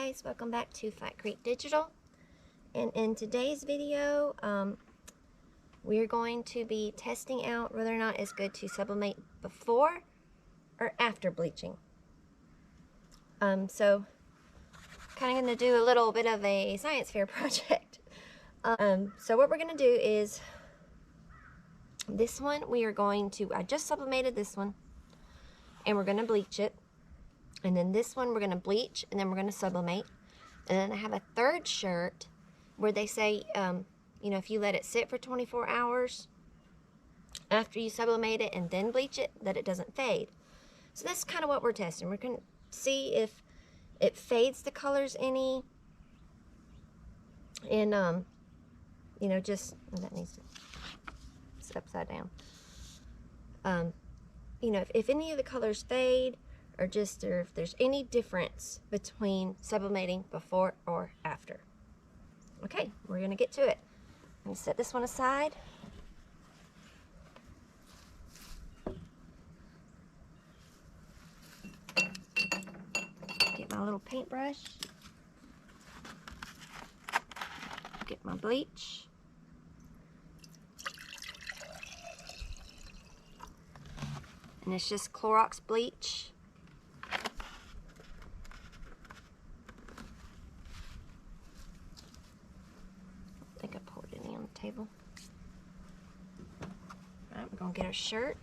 guys, welcome back to Flat Creek Digital, and in today's video we're going to be testing out whether or not it's good to sublimate before or after bleaching. So kind of going to do a little bit of a science fair project. So what we're going to do is this one I just sublimated this one and we're going to bleach it. And then this one we're going to bleach, and then we're going to sublimate. And then I have a third shirt where they say, you know, if you let it sit for 24 hours after you sublimate it and then bleach it, that it doesn't fade. So that's kind of what we're testing. We're going to see if it fades the colors any. And, you know, just, that needs to sit upside down. You know, if any of the colors fade, or if there's any difference between sublimating before or after. Okay, we're gonna get to it. I'm gonna set this one aside. Get my little paintbrush. Get my bleach. And it's just Clorox Bleach. I think I poured any on the table. Alright, we're going to get our shirt.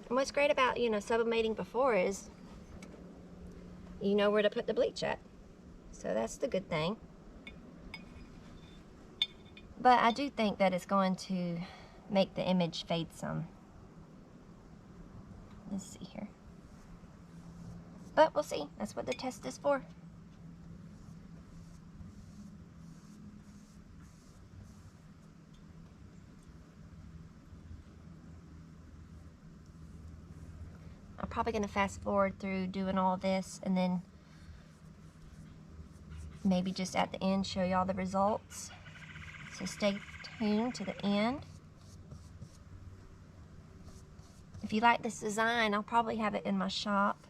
And what's great about, you know, sublimating before is you know where to put the bleach at. So that's the good thing. But I do think that it's going to make the image fade some. Let's see here. But we'll see. That's what the test is for. I'm probably going to fast forward through doing all this and then maybe just at the end show y'all the results. So stay tuned to the end. If you like this design, I'll probably have it in my shop.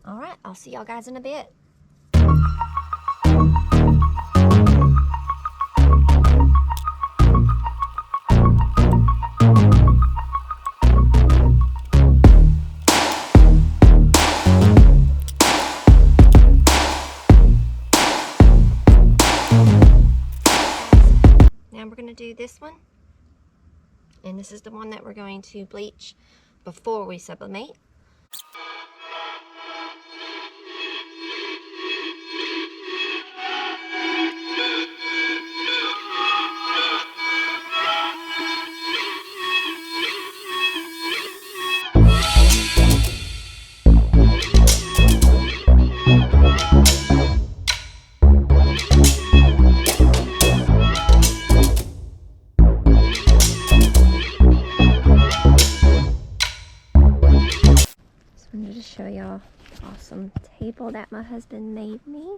Alright, I'll see y'all guys in a bit. Now we're going to do this one. And this is the one that we're going to bleach before we sublimate. Wanted to show y'all awesome table that my husband made me.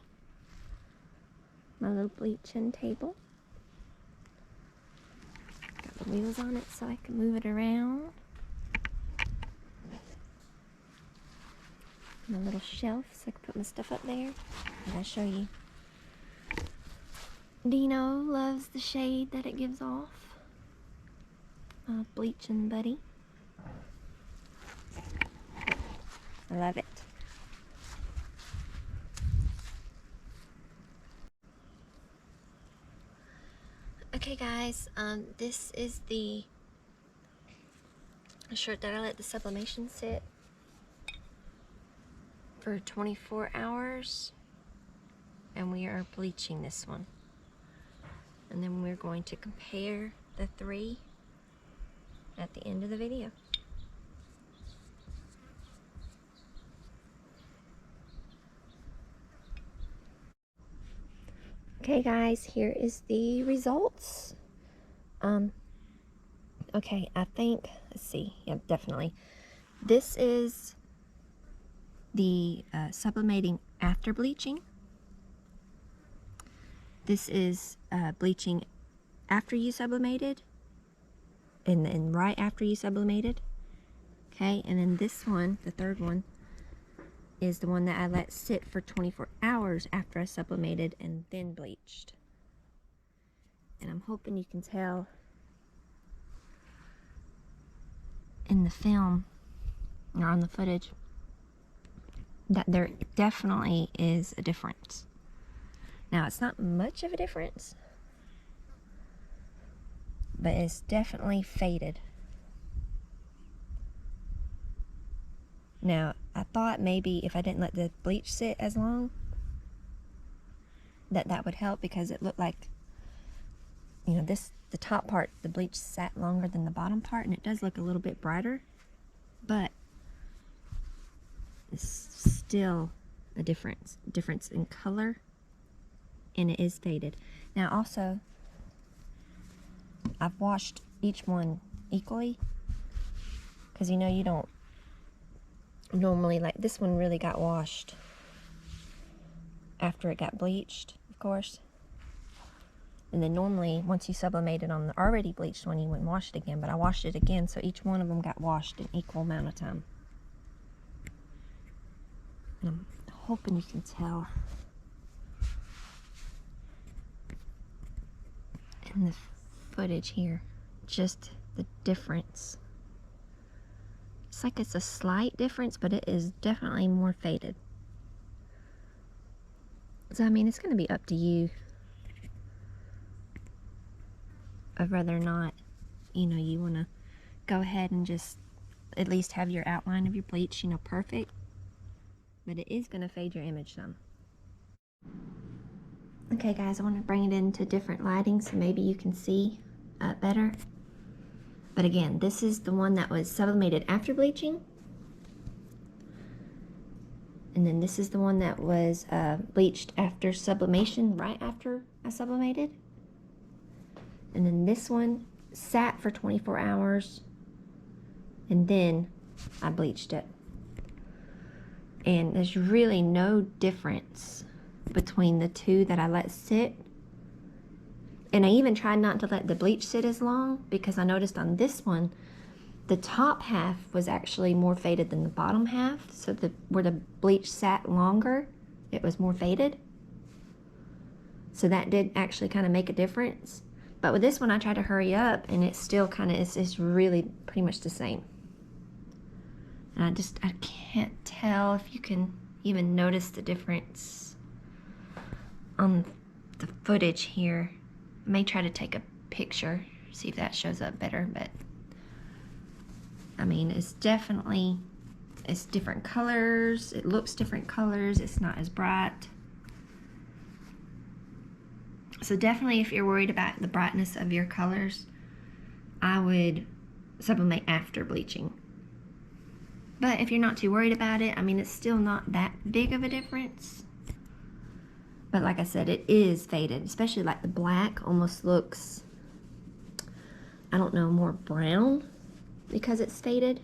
My little bleaching table. Got the wheels on it so I can move it around. My little shelf so I can put my stuff up there. And I'll show you. Dino loves the shade that it gives off. My bleaching buddy. I love it. Okay guys, this is the shirt that I let the sublimation sit for 24 hours. And we are bleaching this one. And then we're going to compare the three at the end of the video. Okay guys, here is the results. Okay, I think, let's see, yeah, definitely. This is the sublimating after bleaching. This is bleaching after you sublimated, and then right after you sublimated. Okay, and then this one, the third one, is the one that I let sit for 24 hours after I sublimated and then bleached. And I'm hoping you can tell in the film or on the footage that there definitely is a difference. Now, it's not much of a difference, but it's definitely faded. Now, I thought maybe if I didn't let the bleach sit as long, that would help, because it looked like, you know, the top part, the bleach sat longer than the bottom part, and it does look a little bit brighter, but it's still a difference in color, and it is faded. Now, also, I've washed each one equally, because you know you don't normally, like this one really got washed after it got bleached, of course. And then normally, once you sublimate it on the already bleached one, you wouldn't wash it again, but I washed it again, so each one of them got washed an equal amount of time. And I'm hoping you can tell in the footage here, just the difference. It's like it's a slight difference, but it is definitely more faded. So, I mean, it's going to be up to you of whether or not, you know, you want to go ahead and just at least have your outline of your bleach, you know, perfect. But it is going to fade your image some. Okay, guys, I want to bring it into different lighting so maybe you can see better. But again, this is the one that was sublimated after bleaching. And then this is the one that was bleached after sublimation, right after I sublimated. And then this one sat for 24 hours, and then I bleached it. And there's really no difference between the two that I let sit. And I even tried not to let the bleach sit as long, because I noticed on this one, the top half was actually more faded than the bottom half. So where the bleach sat longer, it was more faded. So that did actually kind of make a difference. But with this one, I tried to hurry up, and it's still kind of, it's really pretty much the same. And I can't tell if you can even notice the difference on the footage here. I may try to take a picture, see if that shows up better, but I mean, it's definitely, it's different colors, it looks different colors, it's not as bright. So definitely, if you're worried about the brightness of your colors, I would sublimate after bleaching. But if you're not too worried about it, I mean, it's still not that big of a difference. But like I said, it is faded, especially like the black almost looks, I don't know, more brown because it's faded.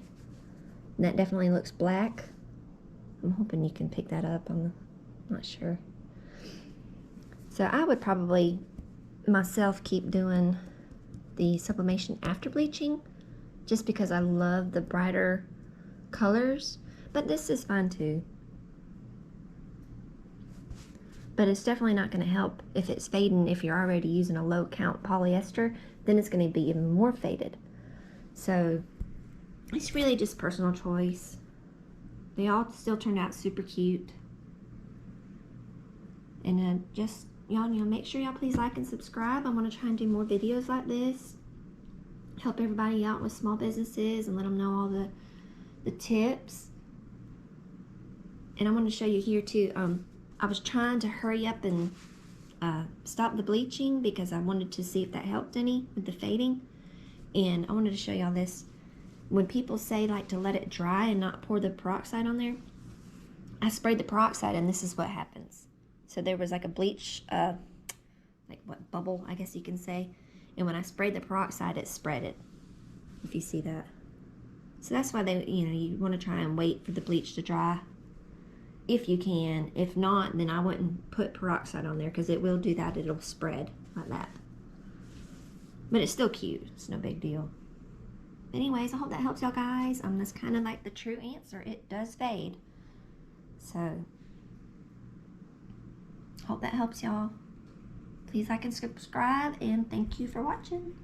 And that definitely looks black. I'm hoping you can pick that up. I'm not sure. So I would probably myself keep doing the sublimation after bleaching, just because I love the brighter colors. But this is fine too. But it's definitely not going to help if it's fading. If you're already using a low count polyester, then it's going to be even more faded. So it's really just personal choice. They all still turned out super cute. And just, y'all, make sure y'all please like and subscribe. I want to try and do more videos like this. Help everybody out with small businesses and let them know all the tips. And I want to show you here too. I was trying to hurry up and stop the bleaching because I wanted to see if that helped any with the fading. And I wanted to show y'all this. When people say like to let it dry and not pour the peroxide on there, I sprayed the peroxide and this is what happens. So there was like a bleach, like what, bubble, I guess you can say. And when I sprayed the peroxide, it spread it, if you see that. So that's why they, you want to try and wait for the bleach to dry if you can. If not, then I wouldn't put peroxide on there because it will do that. It'll spread like that. But it's still cute. It's no big deal. Anyways, I hope that helps y'all guys. That's kind of like the true answer. It does fade. So, hope that helps y'all. Please like and subscribe, and thank you for watching.